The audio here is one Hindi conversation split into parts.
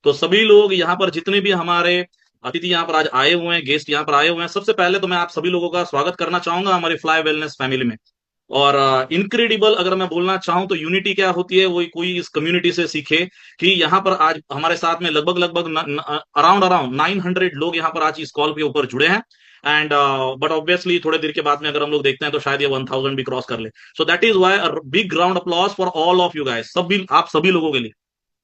तो सभी लोग यहाँ पर जितने भी हमारे अतिथि यहाँ पर आज आए हुए हैं, गेस्ट यहाँ पर आए हुए हैं, सबसे पहले तो मैं आप सभी लोगों का स्वागत करना चाहूंगा हमारे फ्लाई वेलनेस फैमिली में। और इनक्रेडिबल अगर मैं बोलना चाहूं तो यूनिटी क्या होती है, वो कोई इस कम्युनिटी से सीखे कि यहाँ पर आज हमारे साथ में लगभग लगभग अराउंड अराउंड 900 लोग यहाँ पर आज इस कॉल के ऊपर जुड़े हैं। एंड बट ऑब्वियसली थोड़े देर के बाद में अगर हम लोग देखते हैं तो शायद ये 1000 भी क्रॉस कर ले। So that is why big ground applause for all of you guys, सभी आप सभी लोगों के लिए।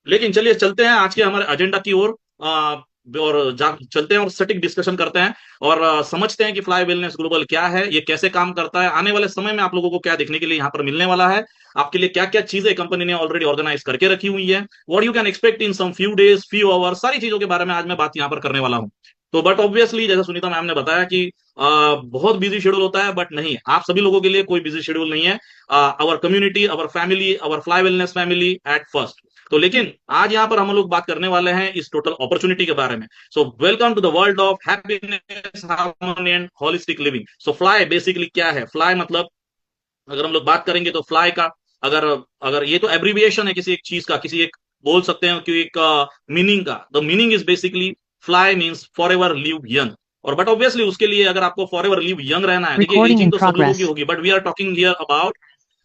लेकिन चलिए चलते हैं आज के हमारे एजेंडा की ओर, और चलते हैं और सटीक डिस्कशन करते हैं और समझते हैं कि फ्लाई वेलनेस ग्लोबल क्या है, ये कैसे काम करता है, आने वाले समय में आप लोगों को क्या देखने के लिए यहाँ पर मिलने वाला है, आपके लिए क्या क्या चीजें कंपनी ने ऑलरेडी ऑर्गेनाइज करके रखी हुई है, what you can expect in some few days few hours, सारी चीजों के बारे में आज मैं बात यहाँ पर करने वाला हूँ। तो बट ऑब्वियसली जैसे सुनीता मैम ने बताया कि बहुत बिजी शेड्यूल होता है, बट नहीं, आप सभी लोगों के लिए कोई बिजी शेड्यूल नहीं है। Our community, our family, our Fly Wellness family at first. तो लेकिन आज यहाँ पर हम लोग बात करने वाले हैं इस टोटल अपॉर्चुनिटी के बारे में। So welcome to the world of happiness, harmony and holistic living. So Fly basically क्या है? फ्लाई मतलब अगर हम लोग बात करेंगे तो फ्लाई का, अगर अगर ये तो एब्रीविएशन है किसी एक चीज का, किसी एक बोल सकते हैं कि एक मीनिंग का। The meaning is basically fly means for ever live young. और बट ऑब्वियसली उसके लिए अगर आपको फॉर एवर लिव यंग रहना है, देखिए Recording in एजिंग तो सब लोगों की progress. होगी, but we are talking here about,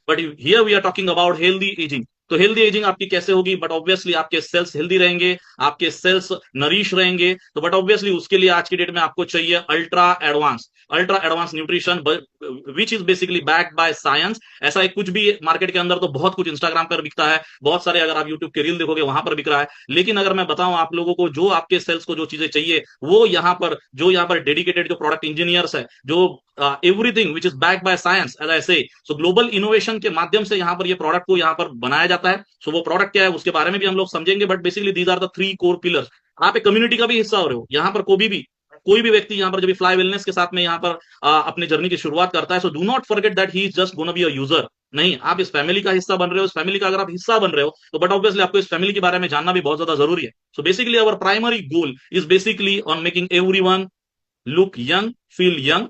but here we are talking about healthy ageing. तो हेल्दी एजिंग आपकी कैसे होगी? बट ऑब्वियसली आपके सेल्स हेल्दी रहेंगे, आपके सेल्स नरिश रहेंगे। तो बट ऑब्वियसली उसके लिए आज की डेट में आपको चाहिए ultra advance nutrition, which is basically backed by science. ऐसा है कुछ भी मार्केट के अंदर तो बहुत कुछ इंस्टाग्राम पर बिकता है, बहुत सारे अगर आप यूट्यूब के रील देखोगे वहां पर बिक रहा है, लेकिन अगर मैं बताऊं आप लोगों को जो आपके सेल्स को जो चीजें चाहिए, वो यहाँ पर जो यहाँ पर डेडिकेटेड जो प्रोडक्ट इंजीनियर्स है, जो everything which is backed by science as I say, so global innovation के माध्यम से यहाँ पर ये प्रोडक्ट को यहाँ पर बनाया जाता है। सो वो प्रोडक्ट क्या है उसके बारे में भी हम लोग समझेंगे, but basically these are the three core pillars. आप एक कम्युनिटी का भी हिस्सा हो रहे हो यहाँ पर, कोई भी व्यक्ति यहाँ पर जब फ्लाई वेलनेस के साथ में यहाँ पर अपने जर्नी की शुरुआत करता है, so do not forget that he is just gonna be a user. नहीं, आप इस फैमिली का हिस्सा बन रहे हो। इस फैमिली का अगर आप हिस्सा बन रहे हो तो बट ऑब्वियसली आपको इस फैमिली के बारे में जानना भी बहुत ज्यादा जरूरी है। So basically our primary goal is basically on making everyone look young, feel young,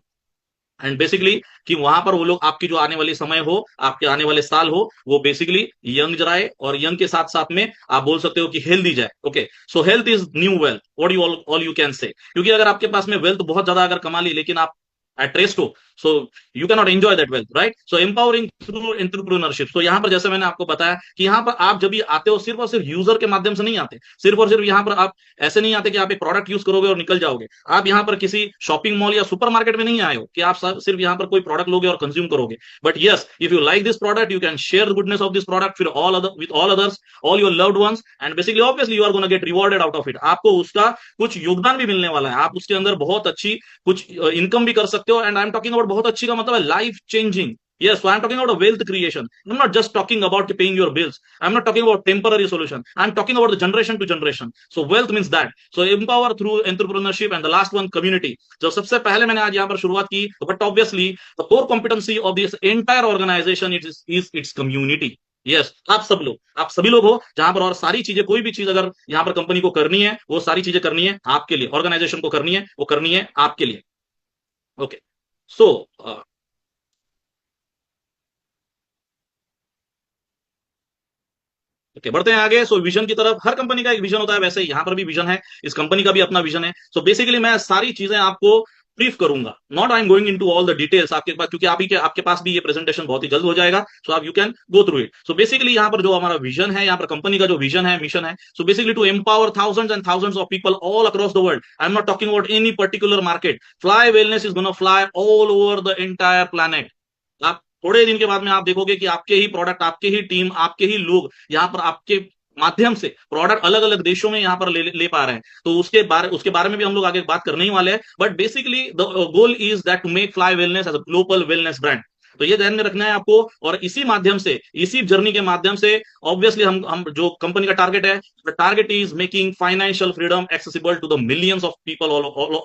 and basically कि वहां पर वो लोग आपकी जो आने वाली समय हो, आपके आने वाले साल हो, वो बेसिकली यंग जाए, और यंग के साथ साथ में आप बोल सकते हो कि हेल्दी जाए। Okay, so health is new wealth, what you all you can say. क्योंकि अगर आपके पास में वेल्थ बहुत ज्यादा अगर कमा ली लेकिन आप एट रेस्ट हो, so you can not enjoy that wealth, right? So empowering through entrepreneurship. तो यहाँ पर जैसे मैंने आपको बताया कि यहाँ पर आप जब भी आते हो सिर्फ और सिर्फ यूजर के माध्यम से नहीं आते, सिर्फ और सिर्फ यहाँ पर आप ऐसे नहीं आते कि आप एक प्रोडक्ट यूज करोगे और निकल जाओगे। आप यहाँ पर किसी शॉपिंग मॉल या सुपरमार्केट में नहीं आए हो कि आप सिर्फ यहाँ पर कोई प्रोडक्ट लोगे और कंज्यूम करोगे। But yes, if you like this product you can share the goodness of this product फिर all other with all others, all your loved ones, and basically obviously you are gonna get rewarded out of it. आपको उसका कुछ योगदान भी मिलने वाला है, आप उसके अंदर बहुत अच्छी कुछ इनकम भी कर सकते हो। And I am talking about बहुत अच्छी का मतलब है life changing. Yes, so I'm talking about a wealth creation. I'm not just talking about paying your bills. I'm not talking about temporary solution. I'm talking about the generation to generation. So wealth means that. So empower through entrepreneurship, and the last one community. जो सबसे पहले मैंने आज यहाँ पर शुरुआत की, but obviously the core competency of this entire organization is its community. Yes, आप सभी लोग हो जहां पर, और सारी चीजें, कोई भी चीज अगर यहाँ पर कंपनी को करनी है, वो सारी चीजें करनी है आपके लिए, ऑर्गेनाइजेशन को करनी है, वो करनी है आपके लिए। ओके, सो ओके, बढ़ते हैं आगे। सो विजन की तरफ, हर कंपनी का एक विजन होता है, वैसे यहाँ पर भी विजन है, इस कंपनी का भी अपना विजन है। सो बेसिकली मैं सारी चीजें आपको ब्रीफ करूंगा, not I am going into all the details आपके पास, क्योंकि आपके पास भी ये प्रेजेंटेशन बहुत ही जल्द हो जाएगा। सो आप you can go through it. So basically यहाँ पर जो हमारा विजन है, यहाँ पर कंपनी का जो विजन है, मिशन है, so basically to empower thousands and thousands of people all across the world. I am not talking about any particular market. Fly Wellness is gonna fly all over the entire planet. आप थोड़े दिन के बाद में आप देखोगे कि आपके ही प्रोडक्ट, आपके ही टीम, आपके ही लोग यहाँ पर आपके माध्यम से प्रोडक्ट अलग अलग देशों में यहाँ पर ले पा रहे हैं। तो उसके बारे में भी हम लोग आगे बात करने ही वाले हैं। But basically the goal is that to make Fly Wellness as a global wellness brand. तो ये ध्यान में रखना है आपको, और इसी माध्यम से, इसी जर्नी के माध्यम से ऑब्वियसली हम जो कंपनी का टारगेट है, the target is making financial freedom accessible to the millions of people all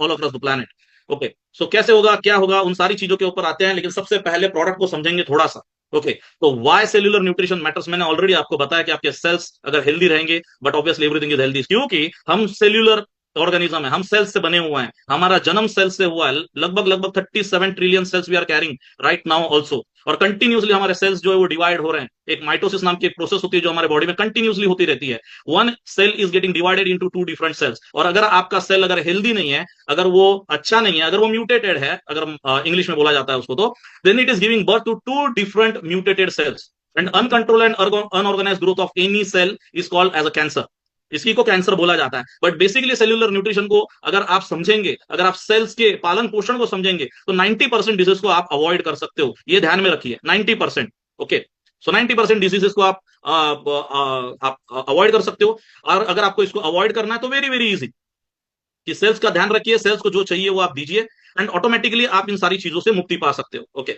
across the planet. Okay, so कैसे होगा, क्या होगा, उन सारी चीजों के ऊपर आते हैं, लेकिन सबसे पहले प्रोडक्ट को समझेंगे थोड़ा सा। ओके, तो वाई सेल्यूलर न्यूट्रिशन मैटर्स, मैंने ऑलरेडी आपको बताया कि आपके सेल्स अगर हेल्दी रहेंगे, but obviously everything is healthy, क्योंकि हम सेल्यूलर ऑर्गेनिज्म है, हम सेल्स से बने हुए हैं, हमारा जन्म सेल्स से हुआ है, लगभग लगभग 37 trillion cells we are carrying right now also. और कंटिन्यूसली हमारे सेल्स जो है वो डिवाइड हो रहे हैं। एक माइटोसिस नाम की एक प्रोसेस होती है जो हमारे बॉडी में कंटिन्यूसली होती रहती है। One cell is getting divided into two different cells. और अगर आपका सेल अगर हेल्दी नहीं है, अगर वो अच्छा नहीं है, अगर वो म्यूटेटेड है, अगर इंग्लिश में बोला जाता है उसको, तो then it is giving birth to two different mutated cells. And uncontrolled and unorganised growth of any cell is called as a cancer. इसी को कैंसर बोला जाता है। बट बेसिकली सेल्यूलर न्यूट्रिशन को अगर आप समझेंगे, अगर आप सेल्स के पालन पोषण को समझेंगे, तो 90% डिजीज को आप अवॉइड कर सकते हो। ये ध्यान में रखिए, 90%। ओके, सो 90% डिजीजेस को आप अवॉइड कर सकते हो। और अगर आपको इसको अवॉइड करना है तो वेरी वेरी इजी, कि सेल्स का ध्यान रखिए, सेल्स को जो चाहिए वो आप दीजिए, एंड ऑटोमेटिकली आप इन सारी चीजों से मुक्ति पा सकते हो। Okay,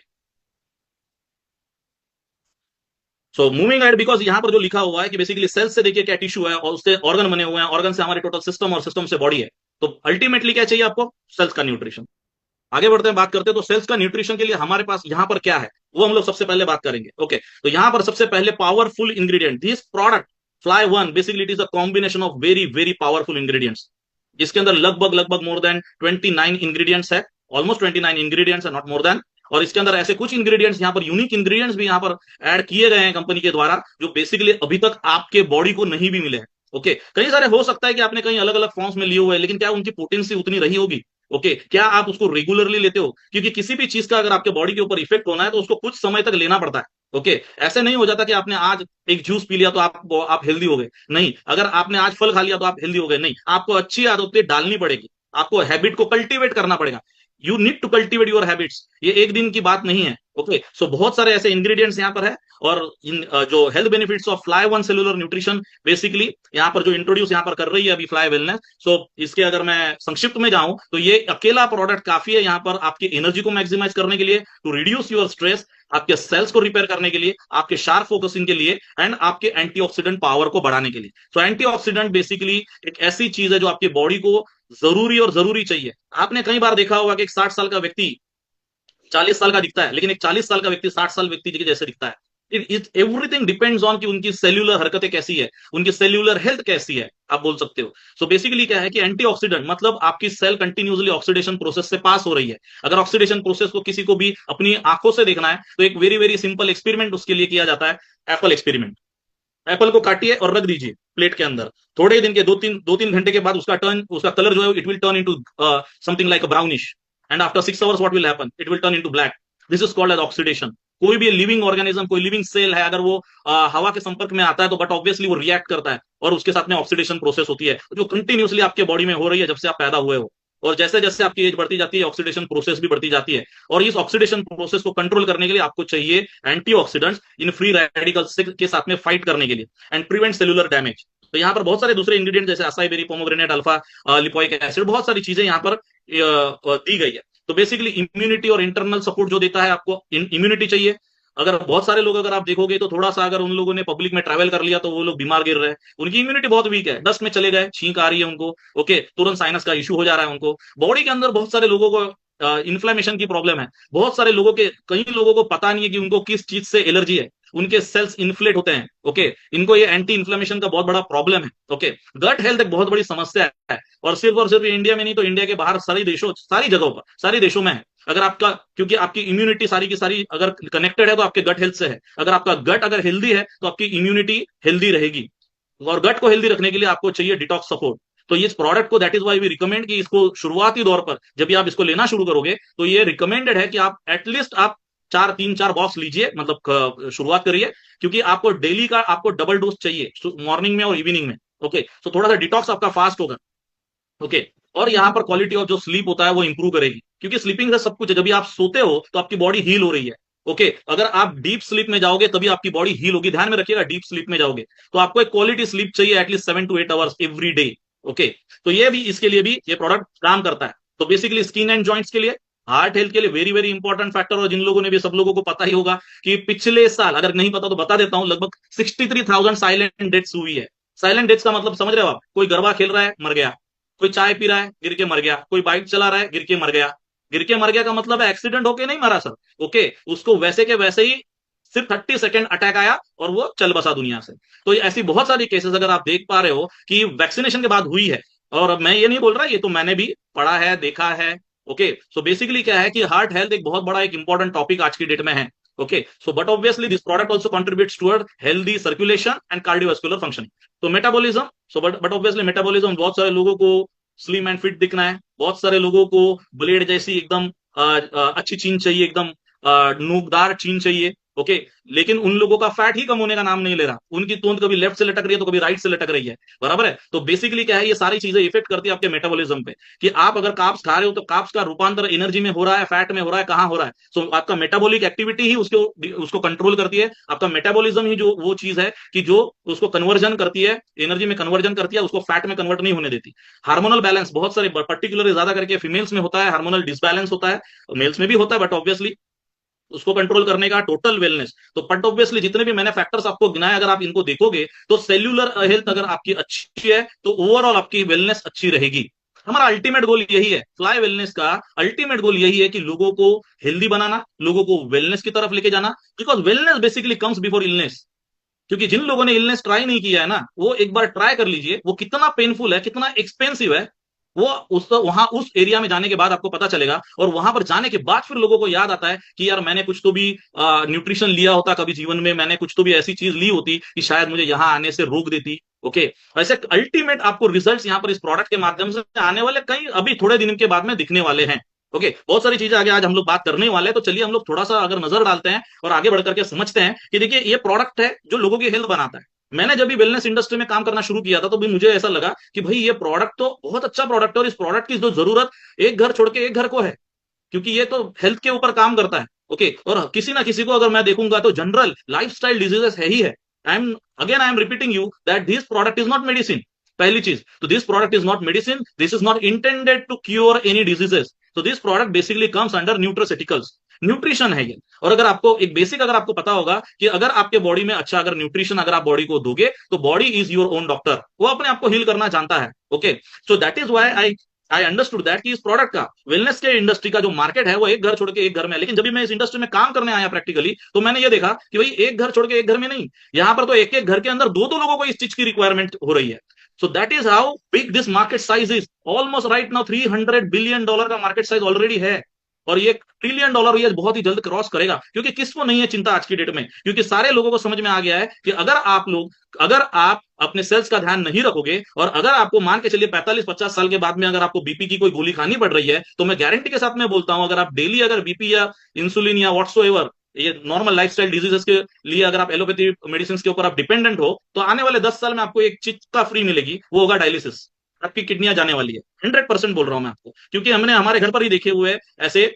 so moving ahead, because यहाँ पर जो लिखा हुआ है कि बेसिकली सेल्स से देखिए क्या टिश्यू है, और उससे ऑर्गन बने हुए हैं, ऑर्गन से हमारे टोटल सिस्टम, और सिस्टम से बॉडी है। तो अल्टीमेटली क्या चाहिए आपको? सेल्स का न्यूट्रिशन। आगे बढ़ते हैं, बात करते हैं तो सेल्स का न्यूट्रिशन के लिए हमारे पास यहाँ पर क्या है, वो हम लोग सबसे पहले बात करेंगे। ओके, तो यहाँ पर सबसे पहले powerful ingredient, this product fly one basically it is a combination of very very powerful ingredients. इसके अंदर लगभग लगभग मोर देन 29 इंग्रेडिएंट्स है, ऑलमोस्ट 29 इंग्रेडिएंट्स है, नॉट मोर देन। और इसके अंदर ऐसे कुछ इंग्रेडिएंट्स यहाँ पर, यूनिक इंग्रेडिएंट्स भी यहाँ पर ऐड किए गए हैं कंपनी के द्वारा, जो बेसिकली अभी तक आपके बॉडी को नहीं भी मिले हैं। ओके, कई सारे हो सकता है कि आपने कहीं अलग अलग फॉर्म्स में लिए हुए हैं, लेकिन क्या उनकी पोटेंसी उतनी रही होगी? ओके, क्या आप उसको रेगुलरली लेते हो? क्योंकि किसी भी चीज का अगर आपके बॉडी के ऊपर इफेक्ट होना है तो उसको कुछ समय तक लेना पड़ता है। ओके, ऐसे नहीं हो जाता कि आपने आज एक जूस पी लिया तो आप हेल्दी हो गए, नहीं। अगर आपने आज फल खा लिया तो आप हेल्दी हो गए, नहीं। आपको अच्छी आदतें डालनी पड़ेगी, आपको हैबिट को कल्टीवेट करना पड़ेगा। You need to cultivate your habits, ये एक दिन की बात नहीं है। ओके, सो बहुत सारे ऐसे इंग्रेडिएंट्स यहाँ पर है। और इन जो health benefits of fly one cellular nutrition, basically यहाँ पर जो इंट्रोड्यूस यहाँ पर कर रही है अभी फ्लाई वेलनेस, सो इसके अगर मैं संक्षिप्त में जाऊं तो ये अकेला प्रोडक्ट काफी है यहाँ पर आपकी एनर्जी को मैक्सिमाइज करने के लिए, टू रिड्यूस योर स्ट्रेस, आपके सेल्स को रिपेयर करने के लिए, आपके शार्प फोकसिंग के लिए, एंड आपके एंटीऑक्सीडेंट पावर को बढ़ाने के लिए। तो एंटीऑक्सीडेंट बेसिकली एक ऐसी चीज है जो आपकी बॉडी को जरूरी और जरूरी चाहिए। आपने कई बार देखा होगा कि एक 60 साल का व्यक्ति 40 साल का दिखता है, लेकिन एक 40 साल का व्यक्ति 60 साल व्यक्ति के जैसे दिखता है। इट एवरीथिंग डिपेंड्स ऑन कि उनकी सेल्यूलर हरकतें कैसी है, उनकी सेल्यूलर हेल्थ कैसी है, आप बोल सकते हो। सो बेसिकली क्या है कि एंटीऑक्सीडेंट मतलब आपकी सेल कंटिन्यूसली ऑक्सीडेशन प्रोसेस से पास हो रही है। अगर ऑक्सीडेशन प्रोसेस को किसी को भी अपनी आंखों से देखना है तो एक वेरी वेरी सिंपल एक्सपेरिमेंट उसके लिए किया जाता है, एप्पल एक्सपेरिमेंट। एप्पल को काटिए और रख दीजिए प्लेट के अंदर। थोड़े दिन के 2-3 घंटे के बाद उसका कलर जो है it will turn into something like a brownish, and after 6 hours what will happen, it will turn into black. This is called as oxidation. कोई भी लिविंग ऑर्गेनिज्म, कोई लिविंग सेल है, अगर वो हवा के संपर्क में आता है तो बट ऑब्वियसली वो रिएक्ट करता है, और उसके साथ में ऑक्सीडेशन प्रोसेस होती है जो कंटिन्यूसली आपके बॉडी में हो रही है जब से आप पैदा हुए हो। और जैसे जैसे आपकी एज बढ़ती जाती है ऑक्सीडेशन प्रोसेस भी बढ़ती जाती है। और इस ऑक्सीडेशन प्रोसेस को कंट्रोल करने के लिए आपको चाहिए एंटीऑक्सीडेंट्स इन फ्री रेडिकल्स के साथ में फाइट करने के लिए, एंड प्रिवेंट सेलुलर डैमेज। तो यहाँ पर बहुत सारे दूसरे इंग्रेडिएंट जैसे acai berry, pomegranate, alpha lipoic acid, बहुत सारी चीजें यहाँ पर दी गई है। तो बेसिकली इम्यूनिटी और इंटरनल सपोर्ट जो देता है, आपको इम्यूनिटी चाहिए। अगर बहुत सारे लोग अगर आप देखोगे तो थोड़ा सा अगर उन लोगों ने पब्लिक में ट्रैवल कर लिया तो वो लोग बीमार गिर रहे हैं, उनकी इम्यूनिटी बहुत वीक है, डस्ट में चले गए, छींक आ रही है उनको, ओके, तुरंत साइनस का इशू हो जा रहा है उनको। बॉडी के अंदर बहुत सारे लोगों को इन्फ्लेमेशन की प्रॉब्लम है। बहुत सारे लोगों के, कई लोगों को पता नहीं है कि उनको किस चीज से एलर्जी है, उनके सेल्स इन्फ्लेट होते हैं। ओके, इनको ये एंटी इन्फ्लेमेशन का बहुत बड़ा प्रॉब्लम है। ओके, गट हेल्थ एक बहुत बड़ी समस्या है, और सिर्फ इंडिया में नहीं तो इंडिया के बाहर सारी देशों, सारी जगहों पर, सारी देशों में है। अगर आपका, क्योंकि आपकी इम्यूनिटी सारी की सारी अगर कनेक्टेड है तो आपके गट हेल्थ से है। अगर आपका गट अगर हेल्दी है तो आपकी इम्यूनिटी हेल्दी रहेगी, और गट को हेल्दी रखने के लिए आपको चाहिए डिटॉक्स सपोर्ट। तो इस प्रोडक्ट को, that is why we recommend कि इसको शुरुआती दौर पर जब भी आप इसको लेना शुरू करोगे तो ये रिकमेंडेड है कि आप एटलीस्ट आप 4 बॉक्स लीजिए, मतलब शुरुआत करिए, क्योंकि आपको डेली का आपको डबल डोज चाहिए, मॉर्निंग में और इवनिंग में। ओके, तो थोड़ा सा डिटॉक्स आपका फास्ट होगा। ओके, और यहाँ पर क्वालिटी ऑफ जो स्लीप होता है वो इंप्रूव करेगी, क्योंकि स्लीपिंग से सब कुछ है। जब भी आप सोते हो तो आपकी बॉडी हील हो रही है। ओके, अगर आप डीप स्लीप में जाओगे तभी आपकी बॉडी हील होगी, ध्यान में रखिएगा। डीप स्लीप में जाओगे तो आपको एक क्वालिटी स्लीप चाहिए, at least 7 to 8 hours every day. Okay, तो ये भी, इसके लिए भी ये प्रोडक्ट काम करता है। तो बेसिकली स्किन एंड जॉइंट्स के लिए, हार्ट हेल्थ के लिए वेरी वेरी इंपॉर्टेंट फैक्टर। और जिन लोगों ने भी, सब लोगों को पता ही होगा कि पिछले साल, अगर नहीं पता तो बता देता हूं, लगभग 63,000 साइलेंट डेथ्स हुई है। साइलेंट डेथ्स का मतलब समझ रहे हो आप? कोई गरबा खेल रहा है, मर गया। कोई चाय पी रहा है, गिर के मर गया। कोई बाइक चला रहा है, गिर के मर गया। गिर के मर गया का मतलब है एक्सीडेंट होके नहीं मरा सर। ओके, उसको वैसे के वैसे ही सिर्फ 30 सेकेंड अटैक आया और वो चल बसा दुनिया से। तो ऐसी बहुत सारी केसेस अगर आप देख पा रहे हो कि वैक्सीनेशन के बाद हुई है, और अब मैं ये नहीं बोल रहा, ये तो मैंने भी पढ़ा है, देखा है। ओके, सो बेसिकली क्या है कि हार्ट हेल्थ एक बहुत बड़ा एक इंपॉर्टेंट टॉपिक आज की डेट में है। Okay, so but obviously this product also contributes toward healthy circulation and cardiovascular function. तो metabolism, so but obviously metabolism, बहुत सारे लोगों को स्लिम एंड फिट दिखना है, बहुत सारे लोगों को ब्लेड जैसी एकदम अच्छी चीन चाहिए, एकदम नोकदार चीन चाहिए। ओके, लेकिन उन लोगों का फैट ही कम होने का नाम नहीं ले रहा, उनकी तोंद कभी लेफ्ट से लटक रही है तो कभी राइट से लटक रही है, बराबर है। तो बेसिकली क्या है, ये सारी चीजें इफेक्ट करती है आपके मेटाबॉलिज्म पे, कि आप अगर कार्ब्स खा रहे हो तो कार्ब्स का रूपांतर एनर्जी में हो रहा है, फैट में हो रहा है, कहां हो रहा है। सो आपका मेटाबॉलिक एक्टिविटी ही उसको उसको कंट्रोल करती है। आपका मेटाबॉलिज्म ही जो वो चीज है कि जो उसको कन्वर्जन करती है, एनर्जी में कन्वर्जन करती है, उसको फैट में कन्वर्ट नहीं होने देती। हार्मोनल बैलेंस बहुत सारे, पर्टिकुलरली ज्यादा करके फीमेल्स में होता है, हार्मोनल डिसबैलेंस होता है, मेल्स में भी होता है, बट ऑब्वियसली उसको कंट्रोल करने का टोटल वेलनेस। तो बट ऑब्वियसली जितने भी मैंने फैक्टर्स आपको गिनाए, अगर आप इनको देखोगे तो सेल्यूलर हेल्थ अगर आपकी अच्छी है तो ओवरऑल आपकी वेलनेस अच्छी रहेगी। हमारा अल्टीमेट गोल यही है, फ्लाई वेलनेस का अल्टीमेट गोल यही है कि लोगों को हेल्दी बनाना, लोगों को वेलनेस की तरफ लेके जाना, because wellness basically comes before illness. क्योंकि जिन लोगों ने इलनेस ट्राई नहीं किया है ना, वो एक बार ट्राई कर लीजिए, वो कितना पेनफुल है, कितना एक्सपेंसिव है। वो उस वहां उस एरिया में जाने के बाद आपको पता चलेगा, और वहां पर जाने के बाद फिर लोगों को याद आता है कि यार मैंने कुछ तो भी न्यूट्रिशन लिया होता कभी जीवन में, मैंने कुछ तो भी ऐसी चीज ली होती कि शायद मुझे यहां आने से रोक देती। ओके, ऐसे अल्टीमेट आपको रिजल्ट्स यहाँ पर इस प्रोडक्ट के माध्यम से आने वाले कई अभी थोड़े दिन के बाद में दिखने वाले हैं। ओके, बहुत सारी चीजें आगे आज हम लोग बात करने वाले हैं, तो चलिए हम लोग थोड़ा सा अगर नजर डालते हैं और आगे बढ़ करके समझते हैं कि देखिए ये प्रोडक्ट है जो लोगों की हेल्थ बनाता है। मैंने जब भी वेलनेस इंडस्ट्री में काम करना शुरू किया था तो भी मुझे ऐसा लगा कि भाई ये प्रोडक्ट तो बहुत अच्छा प्रोडक्ट है, और इस प्रोडक्ट की जो जरूरत एक घर छोड़ के एक घर को है, क्योंकि ये तो हेल्थ के ऊपर काम करता है। ओके, और किसी ना किसी को अगर मैं देखूंगा तो जनरल लाइफस्टाइल डिजीजेस है ही है। I am repeating you that this product is not medicine. पहली चीज तो this product is not medicine, this is not intended to cure any diseases. तो this product basically comes under nutraceuticals, nutrition है ये। और अगर आपको एक बेसिक अगर आपको पता होगा कि अगर आपके बॉडी में अच्छा अगर न्यूट्रिशन अगर आप बॉडी को दोगे तो body is your own doctor, वो अपने आप को हील करना जानता है। Okay, so that is why I understood that कि इस प्रोडक्ट का वेलनेस के इंडस्ट्री का जो मार्केट है वो एक घर छोड़ के एक घर में है। लेकिन जब भी मैं इस इंडस्ट्री में काम करने आया प्रैक्टिकली, तो मैंने ये देखा कि भाई एक घर छोड़ के एक घर में नहीं, यहाँ पर तो एक एक घर के अंदर दो दो लोगों को इस चीज की रिक्वायरमेंट हो रही है। सो that is how big this market size is. Almost right now $300 billion का मार्केट साइज ऑलरेडी है, और ये $1 ट्रिलियन ये बहुत ही जल्द क्रॉस करेगा। क्योंकि किसको नहीं है चिंता आज की डेट में, क्योंकि सारे लोगों को समझ में आ गया है कि अगर आप अपने सेल्स का ध्यान नहीं रखोगे, और अगर आपको मान के चलिए 45-50 साल के बाद में अगर आपको बीपी की कोई गोली खानी पड़ रही है, तो मैं गारंटी के साथ में बोलता हूं, अगर आप डेली अगर बीपी या इंसुलिन या व्हाट्सोएवर ये नॉर्मल लाइफस्टाइल डिजीजेस के लिए अगर आप एलोपैथी मेडिसिन के ऊपर आप डिपेंडेंट हो, तो आने वाले 10 साल में आपको एक चीज का फ्री मिलेगी, वो होगा डायलिसिस। आपकी किडनियां जाने वाली है, 100% बोल रहा हूं मैं आपको, क्योंकि हमने हमारे घर पर ही देखे हुए ऐसे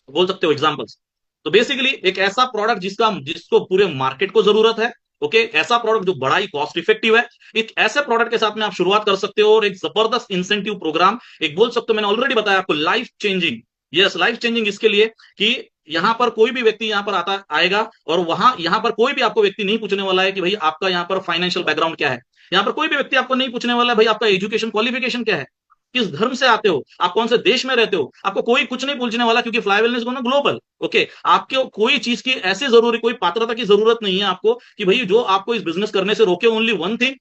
बोल सकते हो एग्जांपल्स। तो बेसिकली एक ऐसा प्रोडक्ट जिसको पूरे मार्केट को जरूरत है। ओके, ऐसा प्रोडक्ट जो बड़ा ही कॉस्ट इफेक्टिव है, एक ऐसे प्रोडक्ट के साथ में आप शुरुआत कर सकते हो, और एक जबरदस्त इंसेंटिव प्रोग्राम, एक बोल सकते हो, मैंने ऑलरेडी बताया आपको, life changing. Yes, life changing इसके लिए कि यहाँ पर कोई भी व्यक्ति यहाँ पर आता आएगा, और वहां यहाँ पर कोई भी आपको व्यक्ति नहीं पूछने वाला है कि भाई आपका यहाँ पर फाइनेंशियल बैकग्राउंड क्या है। यहाँ पर कोई भी व्यक्ति आपको नहीं पूछने वाला है भाई आपका एजुकेशन क्वालिफिकेशन क्या है, किस धर्म से आते हो, आप कौन से देश में रहते हो, आपको कोई कुछ नहीं पूछने वाला, क्योंकि फ्लाई वेलनेस को ना ग्लोबल। ओके, आपको कोई चीज की ऐसी जरूरी कोई पात्रता की जरूरत नहीं है आपको कि भाई जो आपको इस बिजनेस करने से रोके, ओनली वन थिंग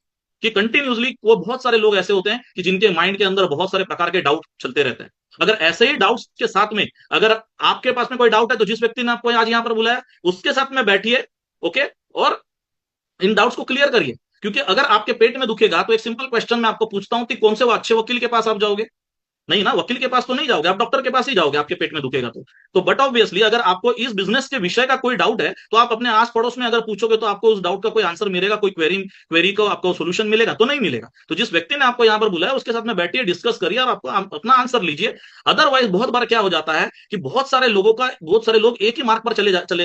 कि कंटिन्यूसली वो बहुत सारे लोग ऐसे होते हैं कि जिनके माइंड के अंदर बहुत सारे प्रकार के डाउट चलते रहते हैं। अगर ऐसे ही डाउट्स के साथ में अगर आपके पास में कोई डाउट है, तो जिस व्यक्ति ने आपको आज यहाँ पर बुलाया उसके साथ में बैठिए। ओके, और इन डाउट्स को क्लियर करिए। क्योंकि अगर आपके पेट में दुखेगा तो एक सिंपल क्वेश्चन मैं आपको पूछता हूं कि कौन से वो अच्छे वकील के पास आप जाओगे? नहीं ना, वकील के पास तो नहीं जाओगे, आप डॉक्टर के पास ही जाओगे, आपके पेट में दुखेगा तो बट ऑब्वियसली अगर आपको इस बिजनेस के विषय का कोई डाउट है, तो आप अपने आस पड़ोस में अगर पूछोगे तो आपको उस डाउट का कोई आंसर मिलेगा, कोई क्वेरी को आपको सोल्यूशन मिलेगा? तो नहीं मिलेगा। तो जिस व्यक्ति ने आपको यहाँ पर बुलाया उसके साथ में बैठिए, डिस्कस करिए, और आपको अपना आंसर लीजिए। अदरवाइज बहुत बार क्या हो जाता है कि बहुत सारे लोग एक ही मार्ग पर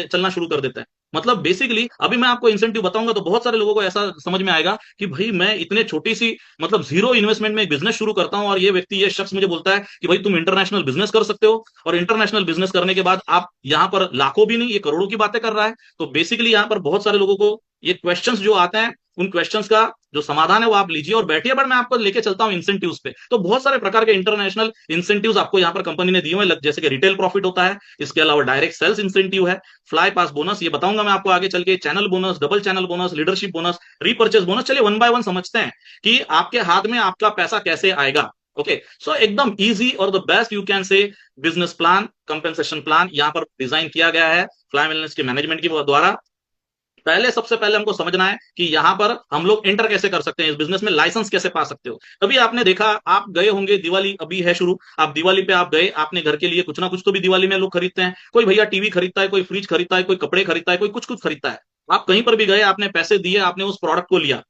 चलना शुरू कर देते हैं। मतलब बेसिकली अभी मैं आपको इंसेंटिव बताऊंगा तो बहुत सारे लोगों को ऐसा समझ में आएगा कि भाई मैं इतने छोटी सी मतलब जीरो इन्वेस्टमेंट में एक बिजनेस शुरू करता हूं, और ये शख्स मुझे बोलता है कि भाई तुम इंटरनेशनल बिजनेस कर सकते हो, और इंटरनेशनल बिजनेस करने के बाद आप यहां पर लाखों भी नहीं, ये करोड़ों की बातें कर रहा है। तो बेसिकली यहां पर बहुत सारे लोगों को ये क्वेश्चंस जो आते हैं उन क्वेश्चंस का जो समाधान है वो आप लीजिए और बैठिए, बट मैं आपको लेके चलता हूं इंसेंटिव्स पे। तो बहुत सारे प्रकार के इंटरनेशनल इंसेंटिव्स आपको यहाँ पर कंपनी ने दिए हुए, जैसे कि रिटेल प्रॉफिट होता है, इसके अलावा डायरेक्ट सेल्स इंसेंटिव है, फ्लाई पास बोनस, ये बताऊंगा मैं आपको आगे चल के, channel bonus, double channel bonus, leadership bonus, repurchase bonus. चलिए वन बाय वन समझते हैं कि आपके हाथ में आपका पैसा कैसे आएगा। ओके, सो एकदम इजी और the best you can say business plan, compensation plan यहाँ पर डिजाइन किया गया है फ्लाई वेलनेस के मैनेजमेंट के द्वारा। पहले सबसे पहले हमको समझना है कि यहां पर हम लोग एंटर कैसे कर सकते हैं इस बिजनेस में, लाइसेंस कैसे पा सकते हो। कभी आपने देखा, आप गए होंगे, दिवाली अभी है शुरू, आप दिवाली पे आप गए, आपने घर के लिए कुछ ना कुछ तो भी दिवाली में लोग खरीदते हैं, कोई भैया टीवी खरीदता है, कोई फ्रिज खरीदता है, कोई कपड़े खरीदता है, कोई कुछ कुछ खरीदता है। आप कहीं पर भी गए, आपने पैसे दिए, आपने उस प्रोडक्ट को लिया,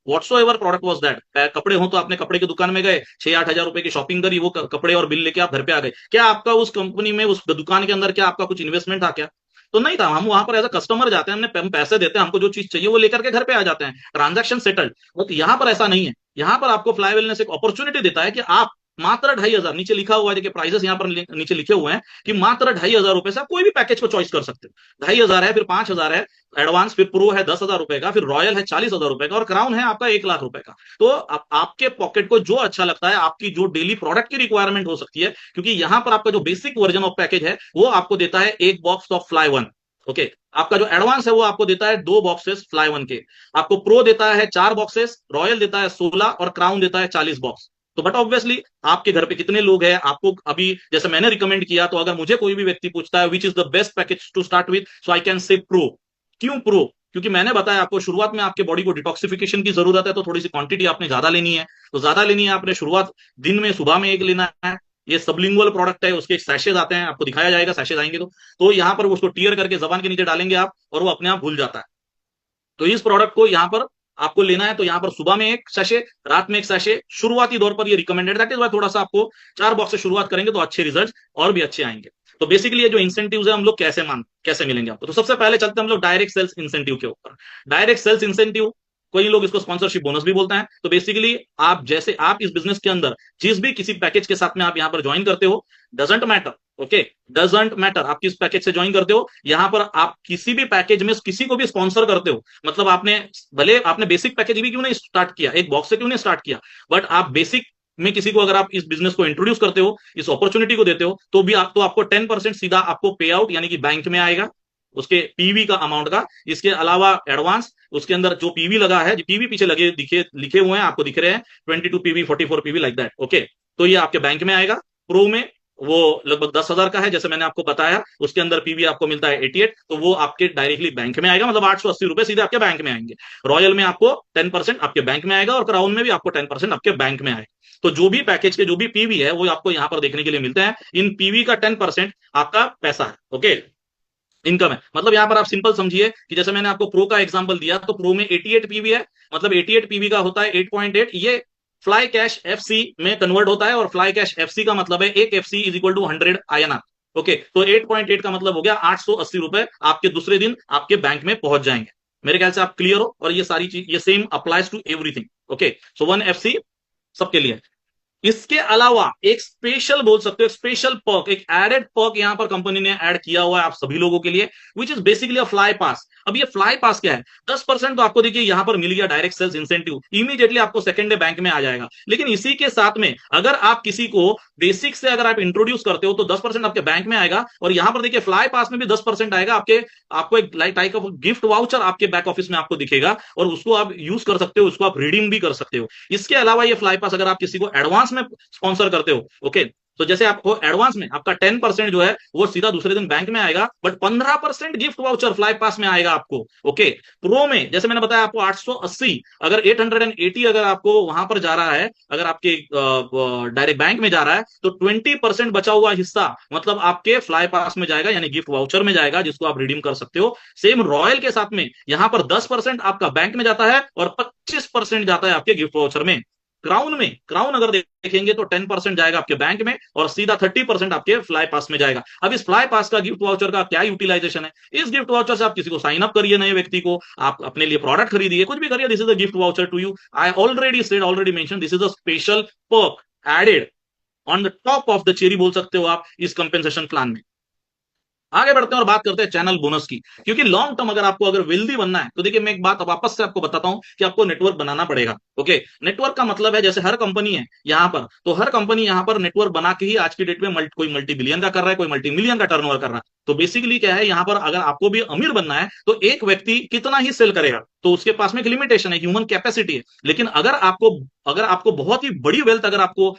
whatso ever product was that, कपड़े हो तो आपने कपड़े की दुकान में गए, 6-8 हजार रुपए की शॉपिंग करी, वो कपड़े और बिल लेके आप घर पे आ गए, क्या आपका उस कंपनी में, उस दुकान के अंदर क्या आपका कुछ इन्वेस्टमेंट था क्या? तो नहीं था। हम वहां पर एज अ कस्टमर जाते हैं, हमने हम पैसे देते हैं, हमको जो चीज चाहिए वो लेकर के घर पे आ जाते हैं, ट्रांजैक्शन सेटल्ड। बट यहाँ पर ऐसा नहीं है। यहाँ पर आपको फ्लाई वेलनेस एक अपॉर्चुनिटी देता है कि आप मात्र 2,500, नीचे लिखा हुआ है, देखिए प्राइसेस यहाँ पर नीचे लिखे हुए हैं कि मात्र 2,500 रुपए से आप कोई भी पैकेज को चॉइस कर सकते हो। 2,500 है, फिर 5,000 है एडवांस, फिर प्रो है 10,000 रुपए का, फिर रॉयल है 40,000 रुपए का, और क्राउन है आपका 1 लाख रुपए का। तो आपके पॉकेट को जो अच्छा लगता है, आपकी जो डेली प्रोडक्ट की रिक्वायरमेंट हो सकती है, क्योंकि यहां पर आपका जो बेसिक वर्जन ऑफ पैकेज है वो आपको देता है एक box of fly one. Okay, आपका जो एडवांस है वो आपको देता है 2 बॉक्सेस फ्लाई वन के, आपको प्रो देता है 4 बॉक्सेस, रॉयल देता है 16 और क्राउन देता है 40 बॉक्स। तो बट ऑब्वियसली आपके घर पे कितने लोग हैं, आपको अभी जैसे मैंने रिकमेंड किया, तो अगर मुझे कोई भी व्यक्ति पूछता है which is the best package to start with, so I can say pro. क्यों प्रो? क्योंकि मैंने बताया आपको शुरुआत में आपके बॉडी को डिटॉक्सिफिकेशन की जरूरत है, तो थोड़ी सी क्वांटिटी आपने ज्यादा लेनी है, तो ज्यादा लेनी है आपने शुरुआत दिन में सुबह में एक लेना है। ये सबलिंगुअल प्रोडक्ट है, उसके सैशेज आते हैं, आपको दिखाया जाएगा सैशेज आएंगे तो यहाँ पर उसको टीयर करके जबान के नीचे डालेंगे आप, और वो अपने आप भूल जाता है। तो इस प्रोडक्ट को यहाँ पर आपको लेना है, तो यहाँ पर सुबह में एक सैशे, रात में एक सैशे, शुरुआती दौर पर ये रिकमेंडेड, दैट इज वाई थोड़ा सा आपको 4 बॉक्स से शुरुआत करेंगे तो अच्छे रिजल्ट और भी अच्छे आएंगे। तो बेसिकली ये जो इंसेंटिव्स है हम लोग कैसे मिलेंगे आपको, तो सबसे पहले चलते हैं हम लोग डायरेक्ट सेल्स इंसेंटिव के ऊपर। डायरेक्ट सेल्स इंसेंटिव, कोई लोग इसको स्पॉन्सरशिप बोनस भी बोलते हैं। तो बेसिकली आप जैसे आप इस बिजनेस के अंदर जिस भी किसी पैकेज के साथ में आप यहाँ पर ज्वाइन करते हो, doesn't matter, okay, doesn't matter आप किस पैकेज से ज्वाइन करते हो, यहां पर आप किसी भी पैकेज में किसी को भी स्पॉन्सर करते हो, मतलब आपने भले आपने बेसिक पैकेज भी क्यों नहीं स्टार्ट किया, एक बॉक्स से क्यों नहीं स्टार्ट किया, बट आप बेसिक में किसी को अगर आप इस बिजनेस को इंट्रोड्यूस करते हो, इस अपॉर्चुनिटी को देते हो, तो भी आप, तो आपको 10% सीधा आपको पे आउट यानी कि बैंक में आएगा उसके पीवी का अमाउंट का। इसके अलावा एडवांस, उसके अंदर जो पीवी लगा है, जो पीवी पीछे लगे दिखे लिखे हुए हैं आपको दिख रहे हैं, 22 PV, 44 PV, like that. Okay, तो ये आपके बैंक में आएगा। प्रो में वो लगभग 10,000 का है, जैसे मैंने आपको बताया, उसके अंदर पीवी आपको मिलता है 88, तो वो आपके डायरेक्टली बैंक में आएगा, मतलब 880 रुपए सीधे आपके बैंक में आएंगे। रॉयल में आपको 10% आपके बैंक में आएगा, और क्राउन में भी आपको 10% आपके बैंक में आएगा। तो जो भी पैकेज के जो भी पीवी है वो आपको यहाँ पर देखने के लिए मिलते हैं। इन पीवी का 10% आपका पैसा है, ओके, इनकम है। मतलब यहां पर आप सिंपल समझिए कि जैसे मैंने आपको प्रो का एग्जांपल दिया, तो प्रो में 88 पीवी है, मतलब 88 पीवी का होता है 8.8, ये फ्लाई कैश एफसी में कन्वर्ट होता है, और फ्लाई कैश एफसी का मतलब है एक FC is equal to 100 INR। Okay, तो 8.8 का मतलब हो गया 880 रुपए आपके दूसरे दिन आपके बैंक में पहुंच जाएंगे। मेरे ख्याल से आप क्लियर हो, और ये सारी चीज ये same applies to everything. Okay, so 1 FC सबके लिए। इसके अलावा एक स्पेशल बोल सकते हो, स्पेशल पर्क, एक एडेड पर्क यहां पर कंपनी ने ऐड किया हुआ है आप सभी लोगों के लिए, which is basically a fly pass. अब ये फ्लाई पास क्या है? 10% तो आपको देखिए यहां पर मिल गया डायरेक्ट सेल्स इंसेंटिव, इमीडिएटली आपको सेकंड डे बैंक में आ जाएगा। लेकिन इसी के साथ में अगर आप किसी को बेसिक से अगर आप इंट्रोड्यूस करते हो, तो 10% आपके बैंक में आएगा, और यहां पर देखिए फ्लाई पास में भी 10% आएगा आपके, आपको एक like type of gift voucher आपके बैक ऑफिस में आपको दिखेगा, और उसको आप यूज कर सकते हो, उसको आप रिडीम भी कर सकते हो। इसके अलावा ये फ्लाई पास अगर आप किसी को एडवांस में स्पॉन्सर करते हो, ओके, तो जैसे आपको एडवांस में आपका 10% जो है वो सीधा दूसरे दिन बैंक में आएगा, बट 15% गिफ्ट वाउचर फ्लाई पास में आएगा आपको। ओके, प्रो में जैसे मैंने बताया आपको 880, अगर 880 अगर आपको वहां पर जा रहा है, अगर आपके डायरेक्ट बैंक में जा रहा है, तो 20% बचा हुआ हिस्सा मतलब आपके फ्लाई पास में जाएगा, यानी गिफ्ट वाउचर में जाएगा, जिसको आप रिडीम कर सकते हो। सेम रॉयल के साथ में यहां पर 10% आपका बैंक में जाता है, और 25% जाता है आपके गिफ्ट वाउचर में। क्राउन में, क्राउन अगर देखेंगे तो 10% जाएगा आपके बैंक में, और सीधा 30% आपके फ्लाई पास में जाएगा। अब इस फ्लाई पास का गिफ्ट वाउचर का क्या यूटिलाइजेशन है? इस गिफ्ट वाउचर से आप किसी को साइन अप करिए, नए व्यक्ति को, आप अपने लिए प्रोडक्ट खरीदिए, कुछ भी करिए, this is a gift voucher to you. I already said, already mention, this is a special perk added on the top of the cherry बोल सकते हो आप इस कंपेंसेशन प्लान में। आगे बढ़ते हैं और बात करते हैं चैनल बोनस की, क्योंकि लॉन्ग टर्म अगर आपको अगर वेल्दी बनना है तो देखिए मैं एक बात वापस से आपको बताता हूं कि आपको नेटवर्क बनाना पड़ेगा। ओके, नेटवर्क का मतलब है जैसे हर कंपनी है यहाँ पर, तो हर कंपनी यहाँ पर नेटवर्क बना के ही आज की डेट में कोई मल्टी बिलियन का कर रहा है, कोई मल्टी मिलियन का टर्नओवर कर रहा है। तो बेसिकली क्या है यहाँ पर, अगर आपको भी अमीर बनना है तो एक व्यक्ति कितना ही सेल करेगा, तो उसके पास में एक लिमिटेशन है, ह्यूमन कैपेसिटी है। लेकिन अगर आपको बहुत ही बड़ी वेल्थ अगर आपको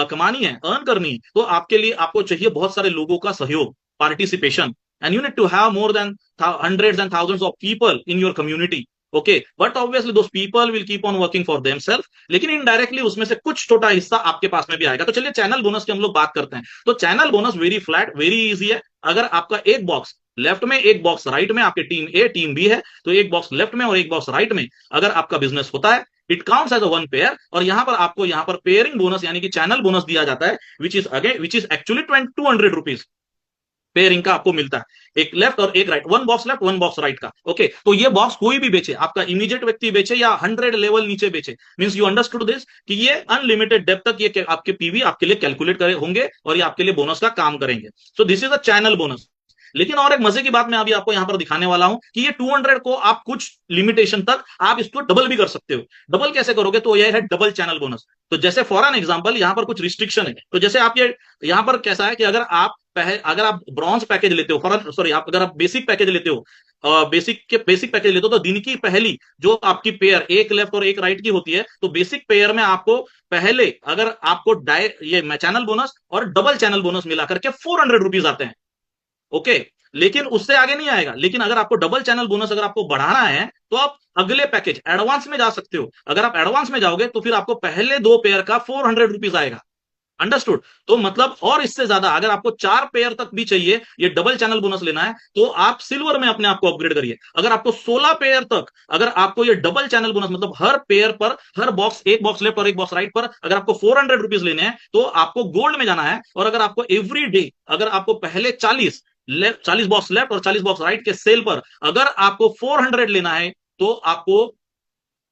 कमानी है, अर्न करनी है, तो आपके लिए आपको चाहिए बहुत सारे लोगों का सहयोग, participation, and you need to have more than hundreds and thousands of people in your community. Okay, but obviously those people will keep on working for themselves, लेकिन इनडायरेक्टली उसमें से कुछ छोटा हिस्सा आपके पास में भी आएगा। तो चलिए चैनल बोनस की हम लोग बात करते हैं। तो channel bonus very flat, very easy है। अगर आपका एक बॉक्स लेफ्ट में, एक बॉक्स राइट में, आपके टीम ए टीम बी है, तो एक बॉक्स लेफ्ट में और एक बॉक्स राइट में अगर आपका बिजनेस होता है, it counts as a one pair. और यहां पर आपको यहां पर पेयरिंग बोनस यानी कि चैनल बोनस दिया जाता है, which is actually 200 rupees pairing का आपको मिलता है, एक लेफ्ट और एक right, one box left one box right का। ओके, तो ये बॉक्स कोई भी बेचे, आपका इमीडिएट व्यक्ति बेचे या 100 लेवल नीचे बेचे, मींस यू अंडरस्टूड दिस कि ये अनलिमिटेड डेप्थ तक ये आपके पीवी आपके लिए कैलकुलेट करे होंगे और ये आपके लिए बोनस का काम करेंगे। सो this is a channel bonus. लेकिन और एक मजे की बात मैं अभी आपको यहां पर दिखाने वाला हूं कि ये 200 को आप कुछ लिमिटेशन तक आप इसको डबल भी कर सकते हो। डबल कैसे करोगे, तो ये है डबल चैनल बोनस। तो जैसे फॉर एन एग्जांपल यहां पर कुछ रिस्ट्रिक्शन है, तो जैसे आप ये यहां पर कैसा है कि अगर आप ब्रॉन्ज पैकेज लेते हो, फॉर सॉरी आप अगर आप बेसिक पैकेज लेते हो, बेसिक पैकेज लेते हो, तो दिन की पहली जो आपकी पेयर एक लेफ्ट और एक राइट की होती है, तो बेसिक पेयर में आपको पहले अगर आपको ये चैनल बोनस और डबल चैनल बोनस मिलाकर के 400 रुपीज आते हैं। ओके, लेकिन उससे आगे नहीं आएगा। लेकिन अगर आपको डबल चैनल बोनस अगर आपको बढ़ाना है तो आप अगले पैकेज एडवांस में जा सकते हो। अगर आप एडवांस में जाओगे तो फिर आपको पहले दो पेयर का 400 रुपीज आएगा। अंडरस्टूड? तो मतलब और इससे ज्यादा अगर आपको 4 पेयर तक भी चाहिए ये डबल चैनल बोनस लेना है, तो आप सिल्वर में अपने आप को अपग्रेड करिए। अगर आपको 16 पेयर तक अगर आपको ये डबल चैनल बोनस मतलब हर पेयर पर, हर बॉक्स, एक बॉक्स लेफ्ट और एक बॉक्स राइट पर अगर आपको 400 रुपीज लेने हैं, तो आपको गोल्ड में जाना है। और अगर आपको एवरी डे अगर आपको पहले 40 बॉक्स लेफ्ट और 40 बॉक्स राइट के सेल पर अगर आपको 400 लेना है, तो आपको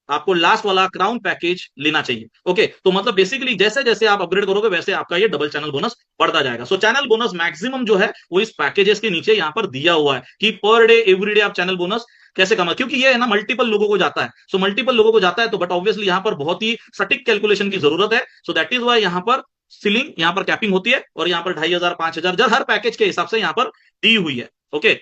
आपको लास्ट वाला क्राउन पैकेज लेना चाहिए। ओके, तो मतलब बेसिकली जैसे जैसे आप अपग्रेड करोगे वैसे आपका ये डबल चैनल बोनस बढ़ता जाएगा। सो चैनल बोनस मैक्सिमम जो है वो इस पैकेजेस के नीचे यहाँ पर दिया हुआ है कि पर डे एवरी डे आप चैनल बोनस कैसे कमा, क्योंकि ये है ना मल्टीपल लोगों को जाता है। सो मल्टीपल लोगों को जाता है तो बट ऑब्वियसली यहाँ पर बहुत ही सटीक कैलकुलेशन की जरूरत है। सो दैट इज वाई यहाँ पर सीलिंग, यहाँ पर कैपिंग होती है और यहाँ पर 2500 5000 हर पैकेज के हिसाब से यहाँ पर दी हुई है। ओके,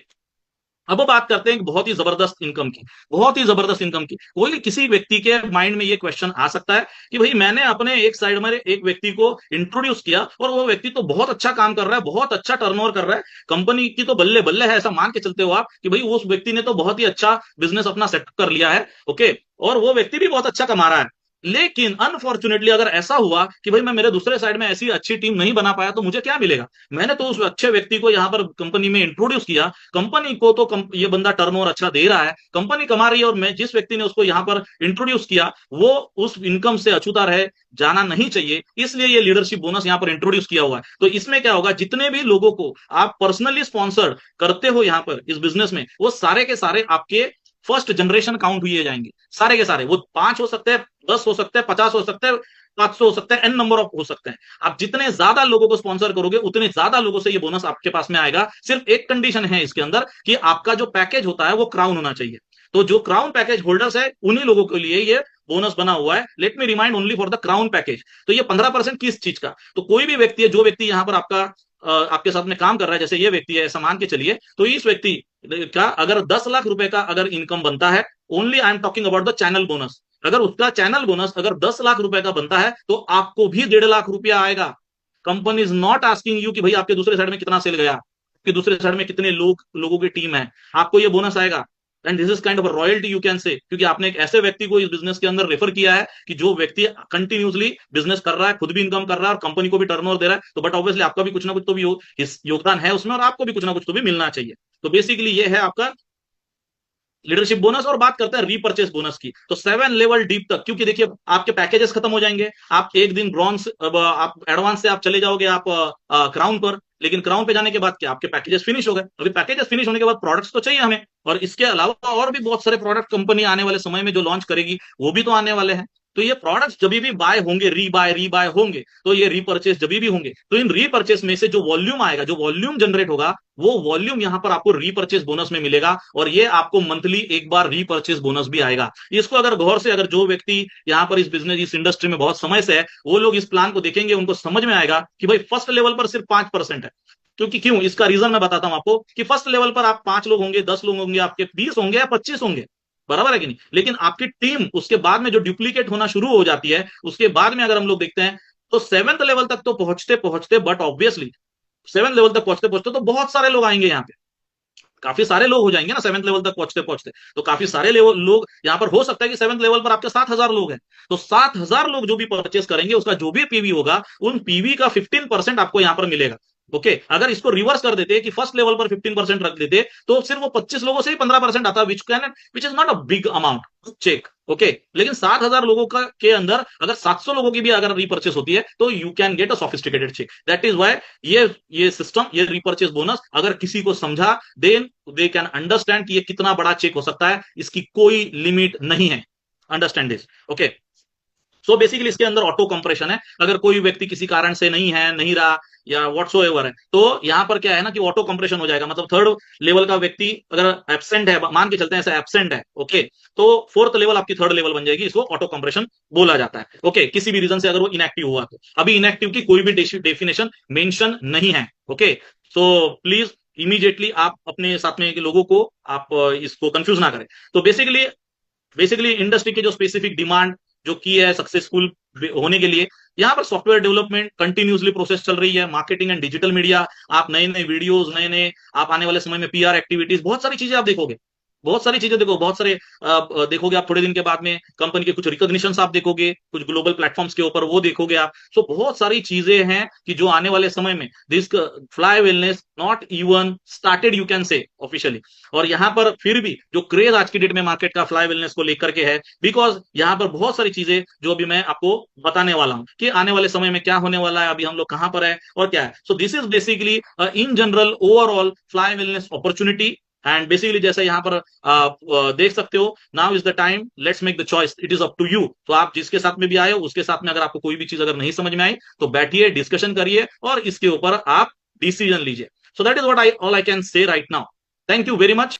अब वो बात करते हैं बहुत ही जबरदस्त इनकम की, बहुत ही जबरदस्त इनकम की। कोई किसी व्यक्ति के माइंड में ये क्वेश्चन आ सकता है कि भाई मैंने अपने एक साइड में एक व्यक्ति को इंट्रोड्यूस किया और वो व्यक्ति तो बहुत अच्छा काम कर रहा है, बहुत अच्छा टर्नओवर कर रहा है, कंपनी की तो बल्ले बल्ले है, ऐसा मान के चलते हो आप कि भाई उस व्यक्ति ने तो बहुत ही अच्छा बिजनेस अपना सेट कर लिया है। ओके, और वो व्यक्ति भी बहुत अच्छा कमा रहा है। लेकिन अनफॉर्चुनेटली अगर ऐसा हुआ कि भाई मैं मेरे दूसरे साइड में ऐसी अच्छी टीम नहीं बना पाया, तो मुझे क्या मिलेगा? मैंने तो उस अच्छे व्यक्ति को यहाँ पर कंपनी में इंट्रोड्यूस किया, कंपनी को तो ये बंदा टर्नओवर अच्छा दे रहा है, कंपनी कमा रही है, और मैं जिस व्यक्ति ने उसको यहाँ पर इंट्रोड्यूस किया वो उस इनकम से अछूता रहे, जाना नहीं चाहिए। इसलिए ये लीडरशिप बोनस यहाँ पर इंट्रोड्यूस किया हुआ है। तो इसमें क्या होगा, जितने भी लोगों को आप पर्सनली स्पॉन्सर करते हो यहाँ पर इस बिजनेस में, वो सारे के सारे आपके फर्स्ट जनरेशन काउंट हुए जाएंगे, सारे के सारे। वो 5 हो सकते हैं, 10 हो सकते हैं, 50 हो सकते हैं, 500 हो सकते हैं, एन नंबर ऑफ हो सकते हैं। आप जितने ज्यादा लोगों को स्पॉन्सर करोगे उतने ज्यादा लोगों से ये बोनस आपके पास में आएगा। सिर्फ एक कंडीशन है इसके अंदर कि आपका जो पैकेज होता है वो क्राउन होना चाहिए। तो जो क्राउन पैकेज होल्डर्स है उन्हीं लोगों के लिए ये बोनस बना हुआ है। Let me remind only for the crown package. तो ये 15% किस चीज का, तो कोई भी व्यक्ति है, जो व्यक्ति यहां पर आपके साथ में काम कर रहा है, जैसे ये व्यक्ति है, मान के चलिए, तो इस व्यक्ति का अगर 10 लाख रुपए का अगर इनकम बनता है, only I am talking about the channel bonus, अगर उसका चैनल बोनस अगर 10 लाख रुपए का बनता है तो आपको भी 1.5 लाख रुपया आएगा। Company is not asking you कि भाई आपके दूसरे साइड में कितना सेल गया, आपके दूसरे साइड में कितने लोगों की टीम है, आपको ये बोनस आएगा। And this is kind of royalty you can say, क्योंकि आपने एक ऐसे व्यक्ति को इस बिजनेस के अंदर रेफर किया है कि जो व्यक्ति कंटिन्यूसली बिजनेस कर रहा है, खुद भी इनकम कर रहा है और कंपनी को भी टर्नओवर दे रहा है। तो बट ऑब्वियसली आपका भी कुछ ना कुछ तो भी योगदान है उसमें, और आपको भी कुछ ना कुछ तो भी मिलना चाहिए। तो बेसिकली ये है आपका लीडरशिप बोनस। और बात करते हैं रीपर्चेस बोनस की, तो 7 लेवल डीप तक, क्योंकि देखिए आपके पैकेजेस खत्म हो जाएंगे, आप एक दिन ब्रॉन्ज, आप एडवांस से आप चले जाओगे आप क्राउन पर, लेकिन क्राउन पे जाने के बाद क्या, आपके पैकेजेस फिनिश हो गए। अभी पैकेजेस फिनिश होने के बाद प्रोडक्ट्स तो चाहिए हमें, और इसके अलावा और भी बहुत सारे प्रोडक्ट कंपनी आने वाले समय में जो लॉन्च करेगी वो भी तो आने वाले हैं। तो ये प्रोडक्ट्स जब भी बाय होंगे, री बाय होंगे, तो ये रीपर्चेस जब भी होंगे, तो इन रीपर्चेस में से जो वॉल्यूम आएगा, जो वॉल्यूम जनरेट होगा, वो वॉल्यूम यहां पर आपको रीपर्चेस बोनस में मिलेगा, और ये आपको मंथली एक बार रीपर्चेस बोनस भी आएगा। इसको अगर गौर से, अगर जो व्यक्ति यहाँ पर इस बिजनेस, इस इंडस्ट्री में बहुत समय से है, वो लोग इस प्लान को देखेंगे, उनको समझ में आएगा कि भाई फर्स्ट लेवल पर सिर्फ 5% है। क्योंकि क्यों, इसका रीजन मैं बताता हूं आपको, कि फर्स्ट लेवल पर आप 5 लोग होंगे, 10 लोग होंगे, आपके 20 होंगे या 25 होंगे, बराबर है कि नहीं, लेकिन आपकी टीम उसके बाद में जो डुप्लीकेट होना शुरू हो जाती है, उसके बाद में अगर हम लोग देखते हैं, तो 7th लेवल तक तो पहुंचते पहुंचते, बट ऑब्वियसली 7th लेवल तक पहुंचते पहुंचते तो बहुत सारे लोग आएंगे यहाँ पे, काफी सारे लोग हो जाएंगे ना 7th लेवल तक पहुंचते पहुंचते, तो काफी सारे लेवल लोग यहाँ पर हो सकता है कि 7th लेवल पर आपके 7,000 लोग हैं, तो 7,000 लोग जो भी परचेस करेंगे, उसका जो भी पीवी होगा, उन पीवी का 15% आपको यहाँ पर मिलेगा। ओके, अगर इसको रिवर्स कर देते कि फर्स्ट लेवल पर 15% रख देते, तो सिर्फ वो 25 लोगों से ही 15% आता, which is not a big amount cheque. Okay, लेकिन 7,000 लोगों का के अंदर अगर 700 लोगों की भी अगर रीपर्चेस होती है, तो you can get a sophisticated cheque. That is why ये सिस्टम, ये रीपर्चेस बोनस अगर किसी को समझा, देन दे कैन अंडरस्टैंड कि ये कितना बड़ा चेक हो सकता है, इसकी कोई लिमिट नहीं है। Understand this. Okay, so basically इसके अंदर ऑटो कंप्रेशन है, अगर कोई व्यक्ति किसी कारण से नहीं है, नहीं रहा, या व्हाट्सोएवर है, तो यहां पर क्या है ना कि ऑटो कंप्रेशन हो जाएगा, मतलब 3rd लेवल का व्यक्ति अगर एब्सेंट है, मान के चलते हैं ऐसा एब्सेंट है, ओके, तो 4th लेवल आपकी 3rd लेवल बन जाएगी, इसको ऑटो कंप्रेशन बोला जाता है। ओके, किसी भी रीजन से अगर वो इनएक्टिव हुआ, तो अभी इनएक्टिव की कोई भी डेफिनेशन मेंशन नहीं है। ओके, सो प्लीज इमीडिएटली आप अपने साथ में के लोगों को आप इसको कंफ्यूज ना करें। तो बेसिकली इंडस्ट्री की जो स्पेसिफिक डिमांड जो की है सक्सेसफुल होने के लिए, यहाँ पर सॉफ्टवेयर डेवलपमेंट कंटिन्यूसली प्रोसेस चल रही है, मार्केटिंग एंड डिजिटल मीडिया, आप नए नए वीडियोस, नए नए, आप आने वाले समय में पीआर एक्टिविटीज, बहुत सारी चीजें आप देखोगे, बहुत सारी चीजें देखो, बहुत सारे देखोगे आप थोड़े दिन के बाद में, कंपनी के कुछ रिकॉग्निशन आप देखोगे, कुछ ग्लोबल प्लेटफॉर्म्स के ऊपर वो देखोगे आप। सो बहुत सारी चीजें हैं कि जो आने वाले समय में, this fly wellness not even started, you can say officially. और यहाँ पर फिर भी जो क्रेज आज की डेट में मार्केट का फ्लाई वेलनेस को लेकर के है, बिकॉज यहाँ पर बहुत सारी चीजें जो अभी मैं आपको बताने वाला हूँ कि आने वाले समय में क्या होने वाला है, अभी हम लोग कहां पर है और क्या है। So this is basically in general overall Fly Wellness opportunity. And basically जैसे यहाँ पर आप देख सकते हो, now is the time, let's make the choice, it is up to you. तो आप जिसके साथ में भी आए हो, उसके साथ में अगर आपको कोई भी चीज अगर नहीं समझ में आई, तो बैठिए, डिस्कशन करिए, और इसके ऊपर आप डिसीजन लीजिए। सो that is what I all I can से right now. Thank you very much.